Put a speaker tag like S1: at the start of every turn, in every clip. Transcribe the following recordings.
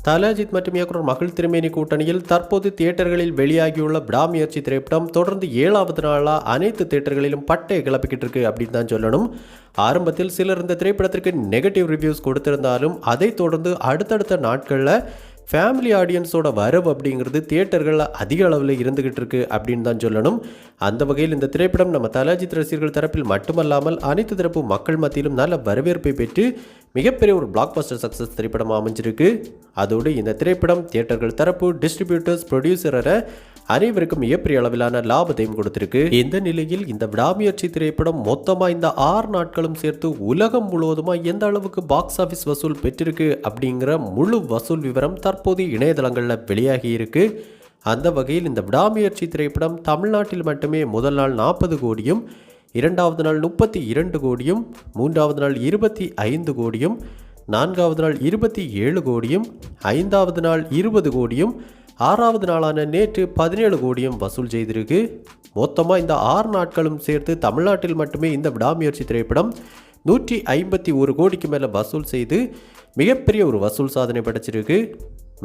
S1: தல அஜித் மற்றும் இயக்குனர் மகள் திருமேனி கூட்டணியில் தற்போது தியேட்டர்களில் வெளியாகியுள்ள விடாமுயற்சி திரைப்படம் தொடர்ந்து 7வது நாளாக அனைத்து தியேட்டர்களிலும் பட்டையை கிளப்பிக்கிட்டு இருக்கு அப்படின்னு தான் சொல்லணும். ஆரம்பத்தில் சிலர் இந்த திரைப்படத்திற்கு நெகட்டிவ் ரிவ்யூஸ் கொடுத்திருந்தாலும் அதை தொடர்ந்து அடுத்தடுத்த நாட்களில் ஃபேமிலி ஆடியன்ஸோட வரவு அப்படிங்கிறது தியேட்டர்களில் அதிக அளவில் இருந்துகிட்டு இருக்கு அப்படின்னு தான் சொல்லணும். அந்த வகையில் இந்த திரைப்படம் நம்ம தல அஜித் ரசிகர்கள் தரப்பில் மட்டுமல்லாமல் அனைத்து தரப்பு மக்கள் மத்தியிலும் நல்ல வரவேற்பை பெற்று மிகப்பெரிய ஒரு பிளாக் பஸ்டர் சக்ஸஸ் திரைப்படம் அமைஞ்சிருக்கு. அதோடு இந்த திரைப்படம் தியேட்டர்கள் தரப்பு டிஸ்ட்ரிபியூட்டர்ஸ் ப்ரொடியூசரை அனைவருக்கும் மிகப்பெரிய அளவிலான லாபத்தையும் கொடுத்திருக்கு. இந்த நிலையில் இந்த விடாமுயற்சி திரைப்படம் மொத்தமாக இந்த 6 நாட்களும் சேர்த்து உலகம் முழுவதுமாக எந்த அளவுக்கு பாக்ஸ் ஆஃபீஸ் வசூல் பெற்றிருக்கு அப்படிங்கிற முழு வசூல் விவரம் தற்போது இணையதளங்களில் வெளியாகி இருக்கு. அந்த வகையில் இந்த விடாமுயற்சி திரைப்படம் தமிழ்நாட்டில் மட்டுமே முதல் நாள் 40 கோடியும், 2வது நாள் 32 கோடியும், 3வது நாள் 25 கோடியும், 4வது நாள் 27 கோடியும், 5வது நாள் 20 கோடியும், 6வது நாளான நேற்று 17 கோடியும் வசூல் செய்திருக்கு. மொத்தமாக இந்த 6 நாட்களும் சேர்த்து தமிழ்நாட்டில் மட்டுமே இந்த விடாமுயற்சி திரைப்படம் 151 கோடிக்கு மேலே வசூல் செய்து மிகப்பெரிய ஒரு வசூல் சாதனை படைச்சிருக்கு.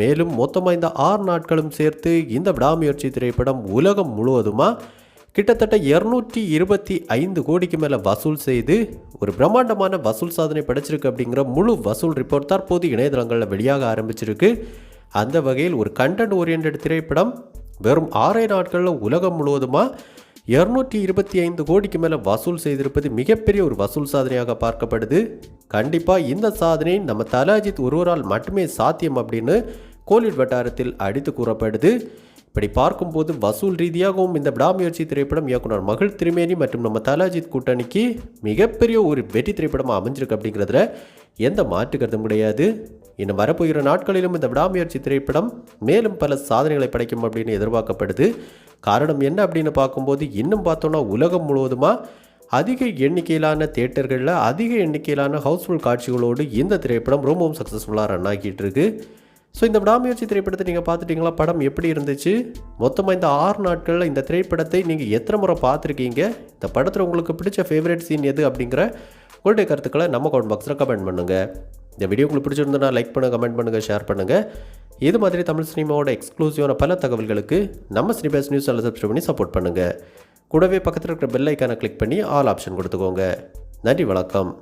S1: மேலும் மொத்தமாக இந்த 6 நாட்களும் சேர்த்து இந்த விடாமுயற்சி திரைப்படம் உலகம் முழுவதுமாக கிட்டத்தட்ட 225 கோடிக்கு மேலே வசூல் செய்து ஒரு பிரம்மாண்டமான வசூல் சாதனை படைச்சிருக்கு அப்படிங்கிற முழு வசூல் ரிப்போர்ட் தற்போது இணையதளங்களில் வெளியாக ஆரம்பிச்சிருக்கு. அந்த வகையில் ஒரு கண்டென்ட் ஓரியன்ட் திரைப்படம் வெறும் 6 நாட்களில் உலகம் முழுவதுமாக 225 கோடிக்கு மேலே வசூல் செய்திருப்பது மிகப்பெரிய ஒரு வசூல் சாதனையாக பார்க்கப்படுது. கண்டிப்பாக இந்த சாதனை நம்ம தல அஜித் ஒருவரால் மட்டுமே சாத்தியம் அப்படின்னு கோலிவுட் வட்டாரத்தில் அடித்து கூறப்படுது. இப்படி பார்க்கும்போது வசூல் ரீதியாகவும் இந்த விடாமுயற்சி திரைப்படம் இயக்குனர் மகள் திருமேனி மற்றும் நம்ம தல அஜித் கூட்டணிக்கு மிகப்பெரிய ஒரு வெற்றி திரைப்படமாக அமைஞ்சிருக்கு அப்படிங்கிறதுல எந்த மாற்று கருத்தும் கிடையாது. இன்னும் வரப்போகிற நாட்களிலும் இந்த விடாமுயற்சி திரைப்படம் மேலும் பல சாதனைகளை படைக்கும் அப்படின்னு எதிர்பார்க்கப்படுது. காரணம் என்ன அப்படின்னு பார்க்கும்போது இன்னும் பார்த்தோன்னா உலகம் முழுவதுமாக அதிக எண்ணிக்கையிலான தியேட்டர்களில் அதிக எண்ணிக்கையிலான ஹவுஸ்ஃபுல் காட்சிகளோடு இந்த திரைப்படம் ரொம்பவும் சக்ஸஸ்ஃபுல்லாக ரன் ஆகிட்டு இருக்கு. ஸோ இந்த விடாமுயற்சி திரைப்படத்தை நீங்கள் பார்த்துட்டிங்களா? படம் எப்படி இருந்துச்சு? மொத்தமாக இந்த 6 நாட்களில் இந்த திரைப்படத்தை நீங்கள் எத்தனை முறை பார்த்துருக்கீங்க? இந்த படத்தில் உங்களுக்கு பிடிச்ச ஃபேவரட் சீன் எது அப்படிங்கிற உங்களுடைய கருத்துக்களை நம்ம கமெண்ட் பாக்ஸில் கமெண்ட் பண்ணுங்கள். இந்த வீடியோ உங்களுக்கு பிடிச்சிருந்தா லைக் பண்ணுங்கள், கமெண்ட் பண்ணுங்கள், ஷேர் பண்ணுங்கள். இது மாதிரி தமிழ் சினிமாவோட எக்ஸ்க்ளூசிவான பல தகவல்களுக்கு நம்ம சினிபாஸ் நியூஸ் சேனலை சப்ஸ்கிரைப் பண்ணி சப்போர்ட் பண்ணுங்கள். கூடவே பக்கத்தில் இருக்கிற பெல் ஐக்கானை கிளிக் பண்ணி ஆல் ஆப்ஷன் கொடுத்துக்கோங்க. நன்றி, வணக்கம்.